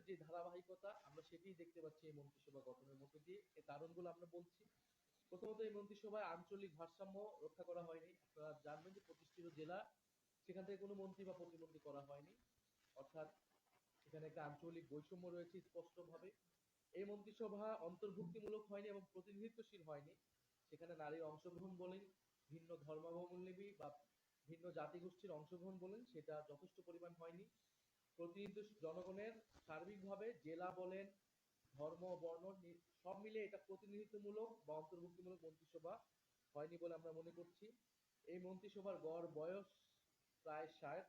যে ধারাবাহিকতা আমরা সেটাই দেখতে পাচ্ছি এই মন্ত্রিসভা গঠনের মধ্য দিয়ে। এই কারণগুলো আমরা বলছি। প্রথমত এই মন্ত্রিসভায় আঞ্চলিক ভারসাম্য রক্ষা করা হয়নি। আপনারা জানবেন যে 25টি জেলা, সেখান থেকে কোনো মন্ত্রী বা প্রতিমন্ত্রী করা হয়নি, অর্থাৎ সেখানে একটা আঞ্চলিক বৈষম্য রয়েছে স্পষ্টভাবে। এই মন্ত্রিসভা অন্তর্ভুক্তিমূলক হয়নি এবং প্রতিনিধিত্বশীল হয়নি। সেখানে নারীর অংশগ্রহণ বলেন, ভিন্ন ধর্মাবলম্বী বা ভিন্ন জাতিগোষ্ঠীর অংশগ্রহণ বলেন, সেটা যথেষ্ট পরিমাণ হয়নি। প্রতিনিধিত্ব জনগণের সার্বিকভাবে জেলা বলেন, ধর্ম, বর্ণ সব মিলে এটা প্রতিনিধিত্বমূলক বা অন্তর্ভুক্তিমূলক মন্ত্রিসভা হয়নি বলে আমরা মনে করছি। এই মন্ত্রিসভার গড় বয়স প্রায় 60।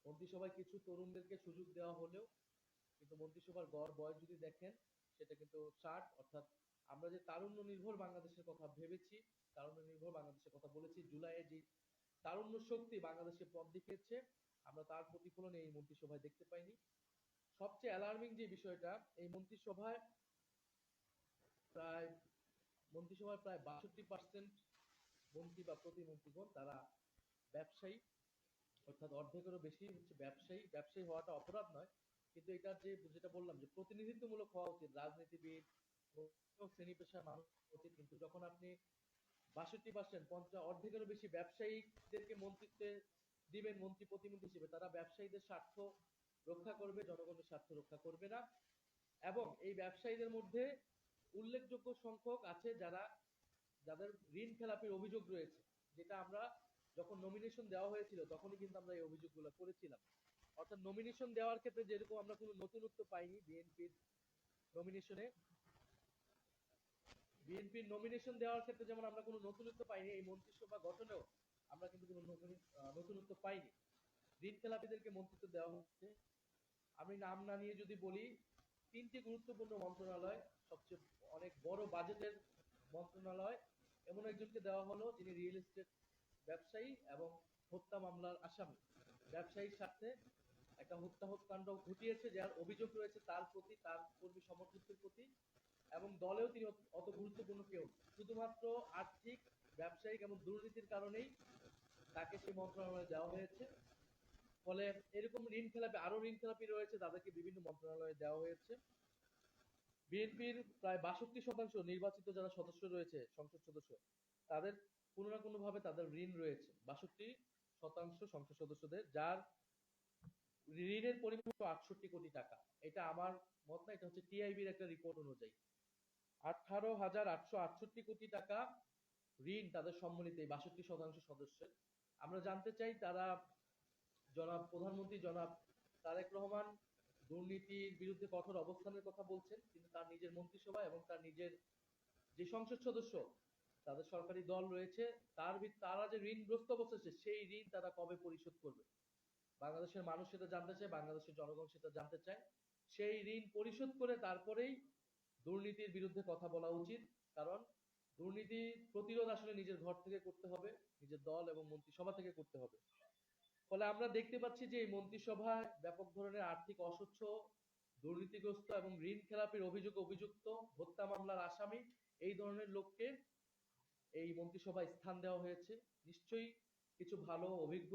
মন্ত্রিসভায় কিছু তরুণদেরকে সুযোগ দেওয়া হলেও কিন্তু মন্ত্রিসভার গড় বয়স যদি দেখেন সেটা কিন্তু 60, অর্থাৎ আমরা যে তারুণ্য নির্ভর বাংলাদেশের কথা ভেবেছি, তারুণ্য নির্ভর বাংলাদেশের কথা বলেছি, জুলাইয়ে যে তারুণ্য শক্তি বাংলাদেশে পথ দেখিয়েছে, আমরা তার প্রতিফলন এই মন্ত্রিসভায় দেখতে পাইনি। সবচেয়ে অ্যালার্মিং যে বিষয়টা, এই প্রায় মন্ত্রিসভায় প্রায় 62% মন্ত্রী বা প্রতিমন্ত্রীগণ তারা ব্যবসায়ী, অর্থাৎ অর্ধেকেরও বেশি হচ্ছে ব্যবসায়ী। ব্যবসায়ী হওয়াটা অপরাধ নয়, কিন্তু এটার যেটা বললাম যে প্রতিনিধিত্বমূলক হওয়া উচিত, রাজনীতিবিদ শ্রেণী পেশার মানুষ উচিত। কিন্তু যখন আপনি 62%, অর্ধেকেরও বেশি ব্যবসায়ীদেরকে মন্ত্রিত্বে দিবেন মন্ত্রী প্রতিমন্ত্রী হিসেবে, তারা ব্যবসায়ীদের স্বার্থ রক্ষা করবে, জনগণের স্বার্থ রক্ষা করবে না। এবং এই ব্যবসায়ীদের মধ্যে উল্লেখযোগ্য সংখ্যক আছে যাদের ঋণ খেলাপির অভিযোগ রয়েছে, যেটা আমরা যখন নমিনেশন দেওয়া হয়েছিল তখনই কিন্তু আমরা এই অভিযোগগুলো করেছিলাম। অর্থাৎ নমিনেশন দেওয়ার ক্ষেত্রে যেরকম আমরা কোনো নতুনত্ব পাইনি, নমিনেশনে বিএনপির নমিনেশন দেওয়ার ক্ষেত্রে যেমন আমরা কোনো নতুনত্ব পাইনি, এই মন্ত্রিসভা গঠনেও আমরা কিন্তু কোনো নতুনত্ব পাইনি। ঋণ খেলাপিদেরকে মন্ত্রিত্ব দেওয়া হচ্ছে। আমি নাম না নিয়ে যদি বলি, 3টি গুরুত্বপূর্ণ মন্ত্রণালয়, সবচেয়ে অনেক বড় বাজেটের মন্ত্রণালয়, এমন একজনকে দেওয়া হলো যিনি রিয়েল এস্টেট ব্যবসায়ী এবং হত্যা মামলার আসামি। ব্যবসায়ীর সাথে একটা হত্যাকাণ্ড ঘটিয়েছে, যার অভিযোগ রয়েছে তার প্রতি, তার কর্মী সমর্থকদের প্রতি, এবং দলেও তিনি অত গুরুত্বপূর্ণ কেউ। শুধুমাত্র আর্থিক, ব্যবসায়িক এবং দুর্নীতির কারণেই তাকে সেই মন্ত্রণালয়ে দেওয়া হয়েছে। ফলে এরকম আরো ঋণ খেলাপি রয়েছে, তাদেরকে বিভিন্ন মন্ত্রণালয়ে দেওয়া হয়েছে। বিএনপির প্রায় 62% নির্বাচিত যারা সদস্য রয়েছে, সংসদ সদস্য, তাদের কোনো না কোনো ভাবে তাদের ঋণ রয়েছে। 62% সংসদ সদস্যদের, যার ঋণের পরিমাণ 68 কোটি টাকা। এটা আমার মত না, এটা হচ্ছে টিআইবির একটা রিপোর্ট অনুযায়ী 18,868 কোটি টাকা ঋণ তাদের সম্মিলিত এই 62% সদস্যের। আমরা জানতে চাই, তারা প্রধানমন্ত্রী জনাব তারেক রহমান দুর্নীতির বিরুদ্ধে কঠোর অবস্থানের কথা বলছেন, কিন্তু তার নিজের মন্ত্রিসভা এবং তার নিজের যে সংসদ সদস্য, তাদের সরকারি দল রয়েছে, তারা যে ঋণগ্রস্ত অবস্থায় আছে, সেই ঋণ তারা কবে পরিশোধ করবে? বাংলাদেশের মানুষ সেটা জানতে চায়, বাংলাদেশের জনগণ সেটা জানতে চায়। সেই ঋণ পরিশোধ করে তারপরেই দুর্নীতির বিরুদ্ধে কথা বলা উচিত। কারণ দুর্নীতি প্রতিরোধ আসলে নিজের ঘর থেকে করতে হবে, নিজের দল এবং মন্ত্রিসভা থেকে করতে হবে। ফলে আমরা দেখতে পাচ্ছি যে এই মন্ত্রিসভায় ব্যাপক ধরনের আর্থিক অস্বচ্ছ, দুর্নীতিগ্রস্ত এবং ঋণ খেলাপির অভিযুক্ত, হত্যা মামলার আসামি, এই ধরনের লোককে এই মন্ত্রিসভায় স্থান দেওয়া হয়েছে। নিশ্চয়ই কিছু ভালো অভিজ্ঞ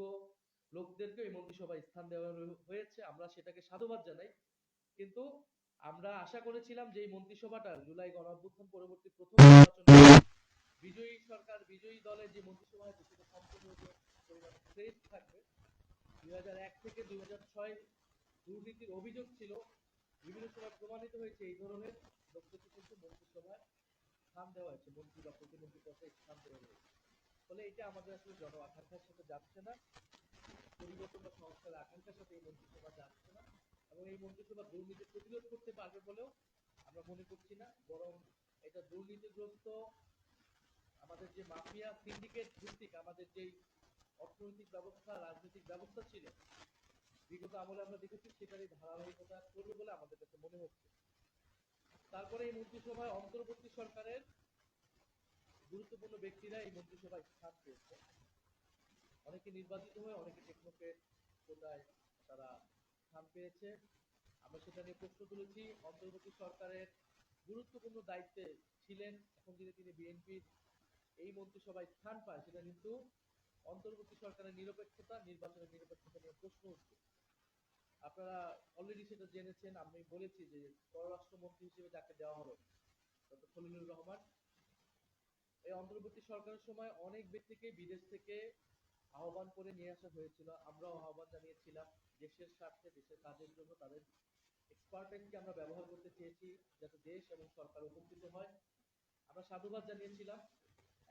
লোকদেরকে এই মন্ত্রিসভায় স্থান দেওয়া হয়েছে, আমরা সেটাকে সাধুবাদ জানাই। কিন্তু আমরা আশা করেছিলাম যে এই মন্ত্রিসভাটা জুলাই গণঅভ্যুত্থান পরবর্তী প্রথম নির্বাচনে বিজয়ী সরকার, বিজয়ী দলের যে মন্ত্রিসভা হয়েছে সেটা সম্পূর্ণ পরিমাণে ফ্রেশ থাকবে। 2001 থেকে 2006 দুর্নীতির অভিযোগ ছিল, বিভিন্ন সময় প্রমাণিত হয়েছে, এই ধরনের লোকদেরকে কিন্তু মন্ত্রিসভায় স্থান দেওয়া হয়েছে, মন্ত্রী বা প্রতিমন্ত্রী পদে স্থান দেওয়া হয়েছে। ফলে এটা আমাদের আসলে জন আকাঙ্ক্ষার সাথে যাচ্ছে না, পরিবর্তন বা সংস্কারের আকাঙ্ক্ষার সাথে এই মন্ত্রিসভা যাচ্ছে না, এবং এই মন্ত্রিসভা দুর্নীতি প্রতিরোধ করতে পারবে বলেও আমরা মনে করছি না। বরং এটা দুর্নীতিগ্রস্ত আমাদের যে মাফিয়া সিন্ডিকেট ভিত্তিক আমাদের যেই অর্থনৈতিক ব্যবস্থা, রাজনৈতিক ব্যবস্থা ছিল বিগত আমলে আমরা দেখেছি, সেটারই ধারাবাহিকতা করবে বলে আমাদের কাছে মনে হচ্ছে। তারপরে এই মন্ত্রিসভায় অন্তর্বর্তী সরকারের গুরুত্বপূর্ণ ব্যক্তিরা এই মন্ত্রিসভায় স্থান পেয়েছে। অনেকে নির্বাচিত হয়ে, অনেকে টেকনোক্রেট কোটায় তারা স্থান পেয়েছে। আমরা সেটা নিয়ে প্রশ্ন তুলেছি। অন্তর্বর্তী সরকারের গুরুত্বপূর্ণ দায়িত্বে ছিলেন, এখন যদি তিনি বিএনপির এই মন্ত্রিসভায় স্থান পায়, সেটা কিন্তু অন্তর্বর্তী সরকারের নিরপেক্ষতা, নির্বাচনের নিরপেক্ষতা নিয়ে প্রশ্ন উঠছে। আপনারা অলরেডি সেটা জেনেছেন। আমি বলেছি যে পররাষ্ট্রমন্ত্রী হিসেবে যাকে দেওয়া হবে, ডক্টর খলিলুর রহমান, এই অন্তর্বর্তী সরকারের সময় অনেক ব্যক্তিকে বিদেশ থেকে আহ্বান করে নিয়ে আসা হয়েছিল। আমরাও আহ্বান জানিয়েছিলাম দেশের স্বার্থে, দেশের কাজের জন্য তাদের এক্সপার্টাইজকে আমরা ব্যবহার করতে চেয়েছি যাতে দেশ এবং সরকার উপকৃত হয়। আমরা সাধুবাদ জানিয়েছিলাম।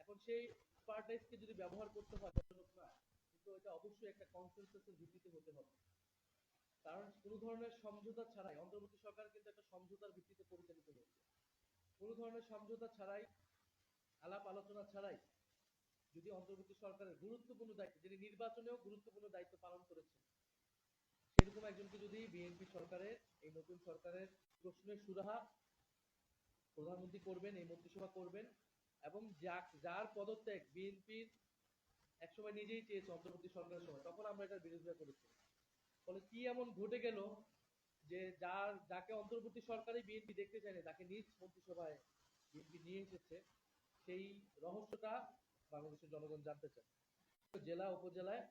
এখন সেই এক্সপার্টাইজকে যদি ব্যবহার করতে হয় না, কিন্তু এটা অবশ্যই একটা কনসেনসাসের ভিত্তিতে হতে হবে। কারণ কোনো ধরনের সমঝোতা ছাড়াই অন্তর্বর্তী সরকার কিন্তু একটা সমঝোতার ভিত্তিতে পরিচালিত হয়েছে। কোনো ধরনের সমঝোতা ছাড়াই, আলাপ আলোচনা ছাড়াই যদি অন্তর্বর্তী সরকারের গুরুত্বপূর্ণ দায়িত্ব, যিনি নির্বাচনেও গুরুত্বপূর্ণ দায়িত্ব পালন করেছেন, সেরকম একজনকে যদি বিএনপি সরকারের, এই নতুন সরকারের প্রশ্নের সুরাহা প্রধানমন্ত্রী করবেন, এই মন্ত্রিসভা করবেন, এবং যার পদত্যাগ বিএনপির একসময় নিজেই চেয়েছে অন্তর্বর্তী সরকারের সময়, তখন আমরা এটার বিরোধিতা করেছি। ফলে কি এমন ঘটে গেল যে যাকে অন্তর্বর্তী সরকারই বিএনপি দেখতে চায়নি, তাকে নিজ মন্ত্রিসভায় বিএনপি নিয়ে এসেছে, সেই রহস্যটা বাংলাদেশের জনগণ জানতে চায়। জেলা উপজেলায়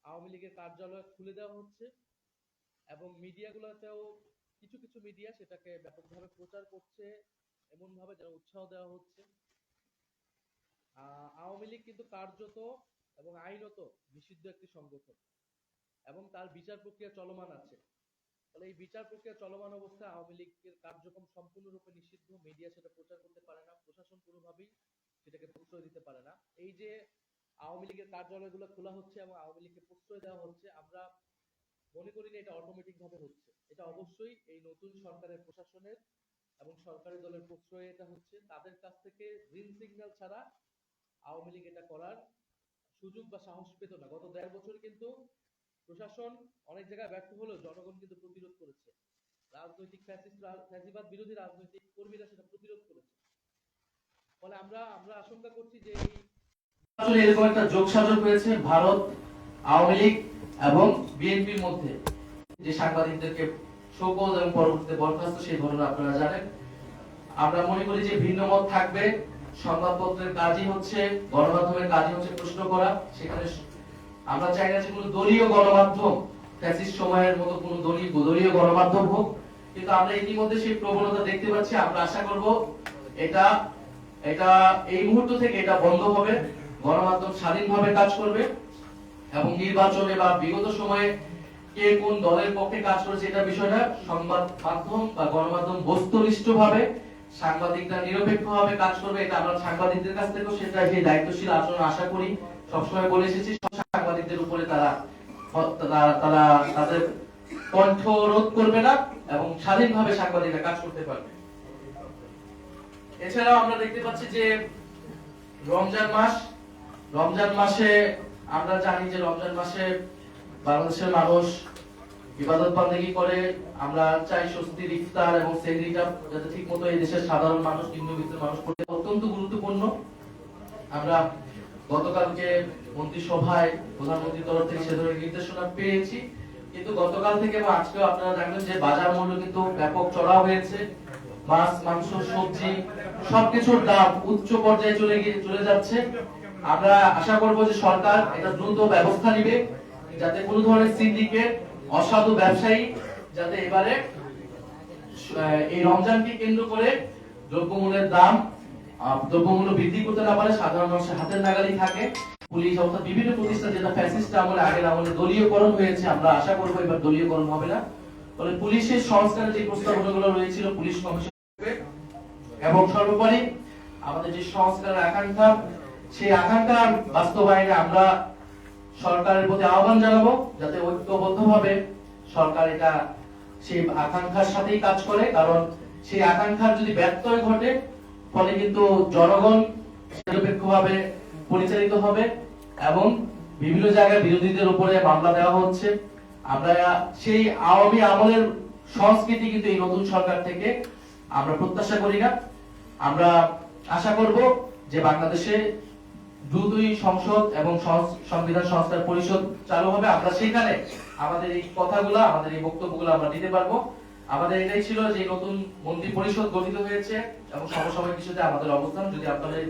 আওয়ামী লীগের কার্যালয় খুলে দেওয়া হচ্ছে এবং মিডিয়াগুলোতেও কিছু কিছু মিডিয়া সেটাকে ব্যাপকভাবে প্রচার করছে, এমন ভাবে যেন উৎসাহ দেওয়া হচ্ছে। আওয়ামী লীগ কিন্তু কার্যত এবং আইনত নিষিদ্ধ একটি সংগঠন এবং তার বিচার প্রক্রিয়া চলমান আছে। ফলে এই বিচার প্রক্রিয়া চলমান অবস্থায় আওয়ামী লীগের কার্যক্রম সম্পূর্ণরূপে নিষিদ্ধ, মিডিয়া সেটা প্রচার করতে পারে না, প্রশাসন কোনোভাবেই সেটাকে প্রশ্রয় দিতে পারে না। এই যে আওয়ামী লীগের কার্যালয়গুলো খোলা হচ্ছে এবং আওয়ামী লীগকে প্রশ্রয় দেওয়া হচ্ছে, আমরা মনে করি না এটা অটোমেটিক ভাবে হচ্ছে। এটা অবশ্যই এই নতুন সরকারের প্রশাসনের এবং সরকারি দলের প্রশ্রয়ে এটা হচ্ছে। তাদের কাছ থেকে গ্রিন সিগন্যাল ছাড়া আওয়ামী লীগ এটা করার সুযোগ বা সাহস পেত না। গত ১.৫ বছর কিন্তু প্রশাসন অনেক জায়গায় ব্যর্থ হলেও জনগণ কিন্তু প্রতিরোধ করেছে। রাজনৈতিক ফ্যাসিবাদ বিরোধী রাজনৈতিক কর্মীরা সেটা প্রতিরোধ করেছে। ফলে আমরা আশঙ্কা করছি যে এই আসলে এরকম একটা যোগসাজশ হয়েছে ভারত, আওয়ামী লীগ এবং বিএনপির মধ্যে, যে সাংবাদিকদেরকে শোকজ এবং পরবর্তীতে বরখাস্ত, সেই ঘটনা আপনারা জানেন। আমরা মনে করি যে ভিন্ন মত থাকবে, সংবাদপত্রের কাজই হচ্ছে, গণমাধ্যমের কাজই হচ্ছে প্রশ্ন করা। সেখানে আমরা চাই না যে কোনো দলীয় গণমাধ্যম ফ্যাসিস্ট সময়ের মতো কোনো দলীয় গণমাধ্যম হোক, কিন্তু আমরা ইতিমধ্যে সেই প্রবণতা দেখতে পাচ্ছি। আমরা আশা করব এটা এই মুহূর্ত থেকে এটা বন্ধ হবে, গণমাধ্যম স্বাধীনভাবে কাজ করবে এবং নির্বাচনে বা বিগত সময়ে কে কোন দলের পক্ষে কাজ করেছে এটা বিষয়টা সংবাদ মাধ্যম বা গণমাধ্যম বস্তুনিষ্ঠভাবে, সাংবাদিকরা নিরপেক্ষভাবে কাজ করবে। এটা আমরা সাংবাদিকদের কাছ থেকেও সেটা সেই দায়িত্বশীল আচরণ আশা করি। সবসময় বলে এসেছি সাংবাদিকদের উপরে তারা তাদের কণ্ঠ রোধ করবে না এবং স্বাধীনভাবে সাংবাদিকরা কাজ করতে পারবে। এছাড়াও আমরা দেখতে পাচ্ছি যে রমজান মাসে আমরা জানি যে রমজান মাসে বাংলাদেশের মানুষ ইবাদত বন্দেগী করে। আমরা চাই স্বস্তির ইফতার এবং সেহরিটা যাতে ঠিকমতো এই দেশের সাধারণ মানুষ, নিম্নবিত্ত মানুষ করতে, অত্যন্ত গুরুত্বপূর্ণ। আমরা গতকালকে মন্ত্রিসভায় প্রধানমন্ত্রীর তরফ থেকে সে ধরনের নির্দেশনা পেয়েছি, কিন্তু গতকাল থেকে এবং আজকেও আপনারা জানেন যে বাজার মূল্য কিন্তু ব্যাপক চড়া হয়েছে। মাছ, মাংস, সবজি সবকিছুর দাম উচ্চ পর্যায়ে চলে যাচ্ছে। আমরা আশা করব যে সরকার এটা দ্রুত ব্যবস্থা নেবে যাতে কোনো ধরনের সিন্ডিকেট, অসাধু ব্যবসায়ী যাতে এবারে এই রমজানকে কেন্দ্র করে দ্রব্যমূল্য বৃদ্ধি করতে না পারে, সাধারণ মানুষের হাতের নাগালি থাকে। পুলিশ অর্থাৎ বিভিন্ন প্রতিষ্ঠান, যেটা ফ্যাসিস্ট আমলে আগের আমলে দলীয়করণ হয়েছে, আমরা আশা করবো এবার দলীয়করণ হবে না। ফলে পুলিশের সংস্কারের যে প্রস্তাবনাগুলো রয়েছিল, পুলিশ কমিশন এবং সর্বোপরি আমাদের যে সংস্কারের আকাঙ্ক্ষা, সেই আকাঙ্ক্ষার বাস্তবায়নে আমরা সরকারের প্রতি আহ্বান জানাবো যাতে ঐক্যবদ্ধভাবে সরকার এটা সেই আকাঙ্ক্ষার সাথেই কাজ করে। কারণ সেই আকাঙ্ক্ষার যদি ব্যত্যয় ঘটে, ফলে কিন্তু জনগণ নিরপেক্ষভাবে পরিচালিত হবে এবং বিভিন্ন জায়গায় বিরোধীদের উপরে মামলা দেওয়া হচ্ছে। আমরা সেই আওয়ামী আমলের সংস্কৃতি কিন্তু এই নতুন সরকার থেকে আমরা প্রত্যাশা করি না। আমরা আশা করব যে বাংলাদেশে দ্রুতই সংসদ এবং সংবিধান সংস্কার পরিষদ চালু হবে। আমরা সেখানে আমাদের এই কথাগুলো, আমাদের এই বক্তব্যগুলো আমরা দিতে পারবো। আমাদের এটাই ছিল যে নতুন মন্ত্রী পরিষদ গঠিত হয়েছে এবং সমসাময়িক কিছুতে আমাদের অবস্থান, যদি আপনাদের